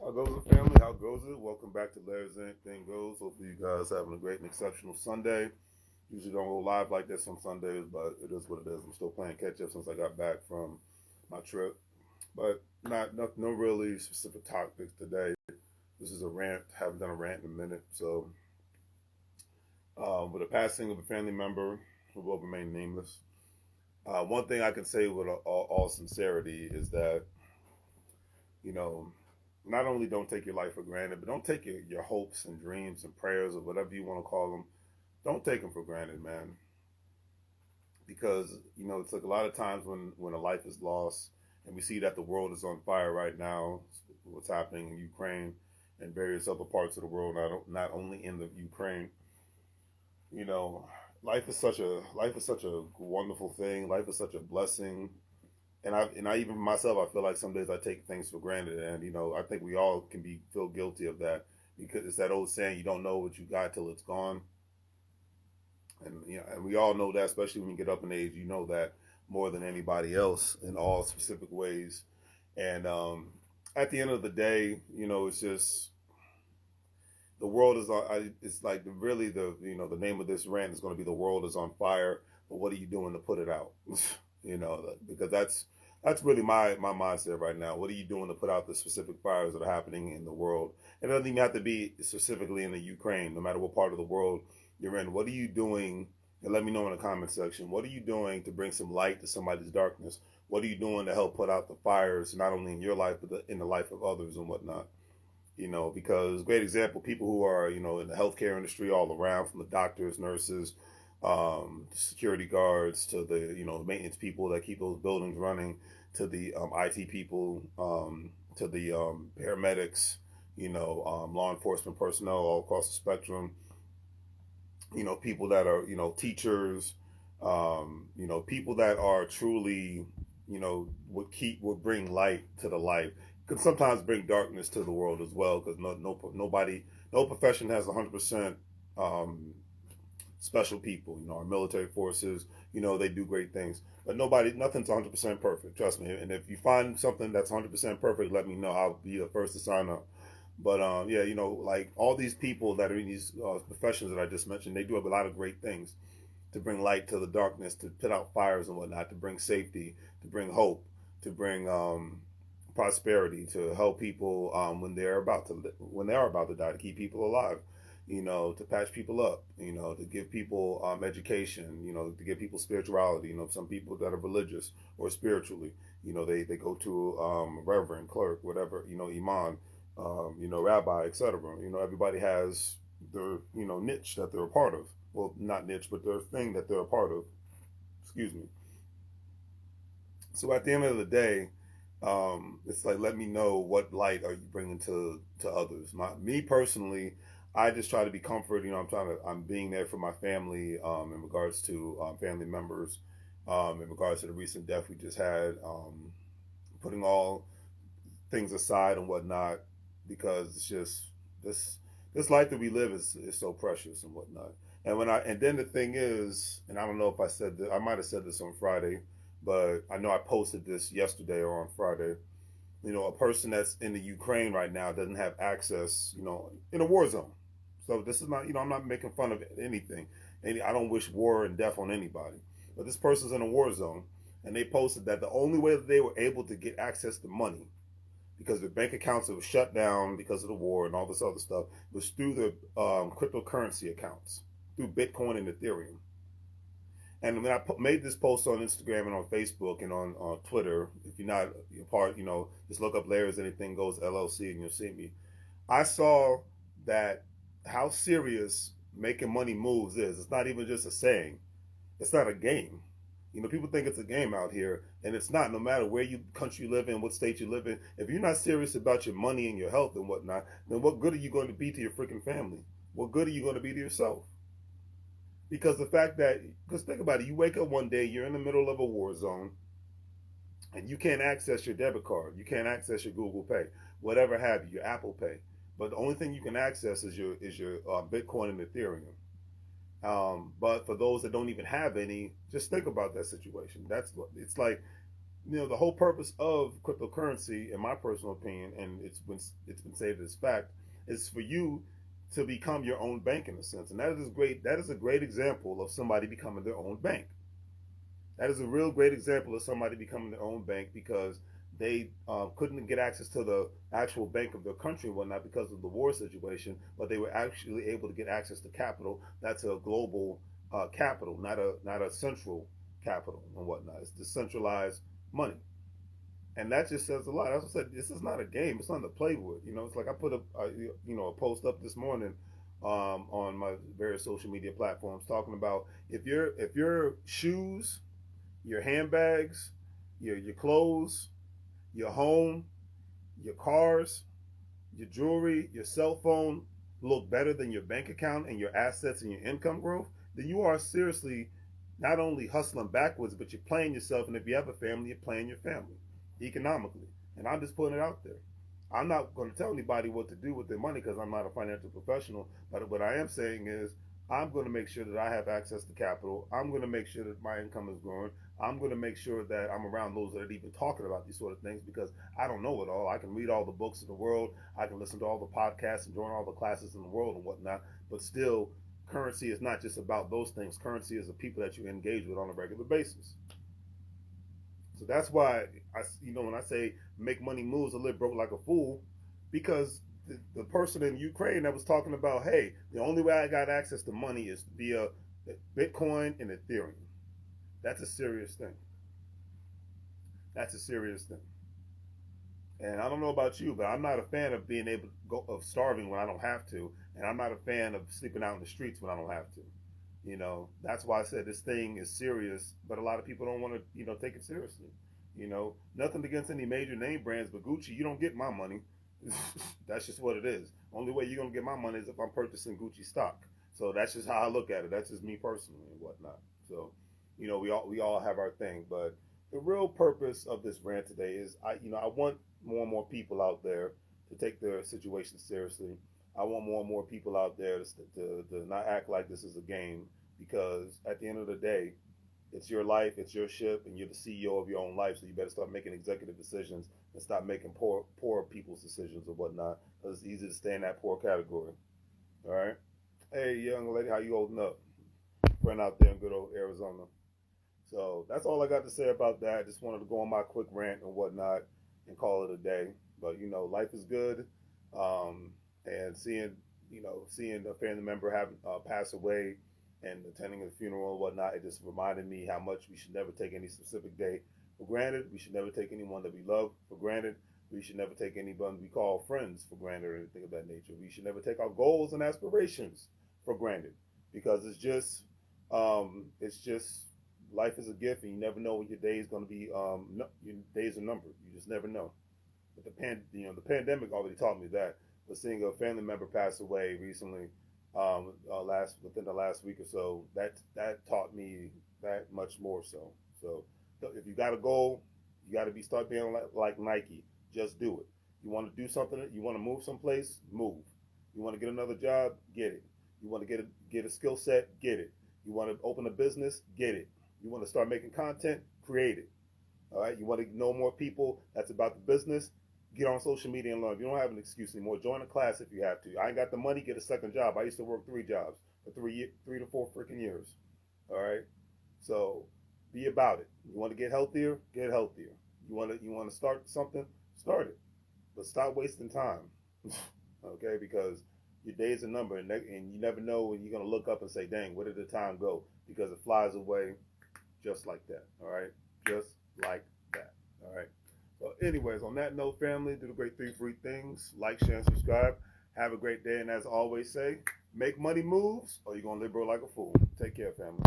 How goes it, family? How goes it? Welcome back to LarrysAnythingGoes. Hopefully, you guys having a great and exceptional Sunday. Usually don't go live like this on Sundays, but it is what it is. I'm still playing catch up since I got back from my trip, but no really specific topics today. This is a rant. Haven't done a rant in a minute, so with the passing of a family member who will remain nameless. One thing I can say with all sincerity is that you know, not only don't take your life for granted, but don't take your hopes and dreams and prayers or whatever you want to call them. Don't take them for granted, man. Because it's like a lot of times when a life is lost, and we see that the world is on fire right now. What's happening in Ukraine and various other parts of the world, not only in the Ukraine. You know, life is such a wonderful thing. Life is such a blessing, and I even myself, I feel like some days I take things for granted, and I think we all can feel guilty of that, because it's that old saying, you don't know what you got till it's gone. And we all know that, especially when you get up in age, you know that more than anybody else in all specific ways. And at the end of the day, it's just the world is on. It's like really the name of this rant is going to be, the world is on fire, but what are you doing to put it out? Because that's really my mindset right now. What are you doing to put out the specific fires that are happening in the world? It doesn't even have to be specifically in the Ukraine. No matter what part of the world you're in, what are you doing? And let me know in the comment section. What are you doing to bring some light to somebody's darkness? What are you doing to help put out the fires, not only in your life, but in the life of others and whatnot? Because great example, people who are, in the healthcare industry all around, from the doctors, nurses, security guards, to the, maintenance people that keep those buildings running, to the IT people, to the paramedics, law enforcement personnel all across the spectrum, people that are, teachers, people that are truly, would bring light to the light, could sometimes bring darkness to the world as well, because nobody, no profession has 100% um, special people. Our military forces, they do great things, but nothing's 100% perfect. Trust me. And if you find something that's 100% perfect, let me know. I'll be the first to sign up. But yeah, like all these people that are in these professions that I just mentioned, they do a lot of great things to bring light to the darkness, to put out fires and whatnot, to bring safety, to bring hope, to bring prosperity, to help people when they are about to die, to keep people alive, to patch people up, to give people education, to give people spirituality. Some people that are religious or spiritually, they go to reverend, clerk, whatever, imam, rabbi, etc. Everybody has their niche that they're a part of. Well, not niche, but their thing that they're a part of. Excuse me. So at the end of the day, it's like, let me know, what light are you bringing to others. Me personally, I just try to be comfort. I'm being there for my family, in regards to family members, in regards to the recent death we just had, putting all things aside and whatnot, because it's just this life that we live is so precious and whatnot. And then the thing is, and I don't know if I said this, I might have said this on Friday, but I know I posted this yesterday or on Friday. A person that's in the Ukraine right now doesn't have access, in a war zone. So this is not, I'm not making fun of anything. I don't wish war and death on anybody. But this person's in a war zone, and they posted that the only way that they were able to get access to money, because their bank accounts were shut down because of the war and all this other stuff, was through the cryptocurrency accounts, through Bitcoin and Ethereum. And when I made this post on Instagram and on Facebook and on Twitter, if you're not a part, just look up Larry's Anything Goes LLC and you'll see me. I saw that how serious making money moves is. It's not even just a saying. It's not a game. People think it's a game out here, and it's not. No matter where country you live in, what state you live in, if you're not serious about your money and your health and whatnot, then what good are you going to be to your freaking family? What good are you going to be to yourself? Because think about it, you wake up one day, you're in the middle of a war zone, and you can't access your debit card, you can't access your Google Pay, whatever have you, your Apple Pay. But the only thing you can access is your Bitcoin and Ethereum. But for those that don't even have any, just think about that situation. That's what it's like. The whole purpose of cryptocurrency, in my personal opinion, and it's been stated as fact, is for you to become your own bank in a sense, and that is great. That is a great example of somebody becoming their own bank. That is a real great example of somebody becoming their own bank because they couldn't get access to the actual bank of their country and whatnot because of the war situation, but they were actually able to get access to capital. That's a global capital, not a central capital and whatnot. It's decentralized money, and that just says a lot. As I said, this is not a game. It's nothing to play with. It's like I put a post up this morning on my various social media platforms talking about if your shoes, your handbags, your clothes, your home, your cars, your jewelry, your cell phone look better than your bank account and your assets and your income growth, then you are seriously not only hustling backwards, but you're playing yourself. And if you have a family, you're playing your family economically. And I'm just putting it out there. I'm not going to tell anybody what to do with their money because I'm not a financial professional. But what I am saying is I'm going to make sure that I have access to capital. I'm going to make sure that my income is growing. I'm going to make sure that I'm around those that are even talking about these sort of things because I don't know it all. I can read all the books in the world. I can listen to all the podcasts and join all the classes in the world and whatnot. But still, currency is not just about those things. Currency is the people that you engage with on a regular basis. So that's why when I say make money moves or live broke like a fool, because the person in Ukraine that was talking about, hey, the only way I got access to money is via Bitcoin and Ethereum. That's a serious thing. That's a serious thing. And I don't know about you, but I'm not a fan of being able to of starving when I don't have to, and I'm not a fan of sleeping out in the streets when I don't have to. That's why I said this thing is serious, but a lot of people don't want to, take it seriously. Nothing against any major name brands, but Gucci, you don't get my money. That's just what it is. Only way you're gonna get my money is if I'm purchasing Gucci stock. So that's just how I look at it. That's just me personally and whatnot. So, we all have our thing, but the real purpose of this rant today is I want more and more people out there to take their situation seriously. I want more and more people out there to not act like this is a game because at the end of the day, it's your life, it's your ship, and you're the CEO of your own life. So you better start making executive decisions and stop making poor people's decisions or whatnot because it's easy to stay in that poor category. All right. Hey, young lady, how you holding up? Friend out there in good old Arizona. So that's all I got to say about that. I just wanted to go on my quick rant and whatnot and call it a day. But life is good. And seeing a family member have pass away and attending a funeral and whatnot, it just reminded me how much we should never take any specific day for granted. We should never take anyone that we love for granted. We should never take anyone we call friends for granted or anything of that nature. We should never take our goals and aspirations for granted because it's just life is a gift and you never know when your day is going to be. Your days are numbered. You just never know. But the pandemic already taught me that. But seeing a family member pass away recently, within the last week or so, that taught me that much more so. So if you got a goal, you got to start being like Nike. Just do it. You want to do something, you want to move someplace, move. You want to get another job, get it. You want to get a skill set, get it. You want to open a business, get it. You want to start making content, create it. All right. You want to know more people that's about the business, get on social media and learn. You don't have an excuse anymore. Join a class if you have to. I ain't got the money, get a second job. I used to work 3 jobs for 3 to 4 freaking years. All right. So be about it. You want to get healthier, get healthier. You want to start something, start it. But stop wasting time. Okay, because your days are numbered, and you never know when you're gonna look up and say, "Dang, where did the time go?" Because it flies away just like that. All right, just like that. All right. So, anyways, on that note, family, do the great 3 free things: like, share, and subscribe. Have a great day, and as I always say, make money moves, or you're gonna live bro like a fool. Take care, family.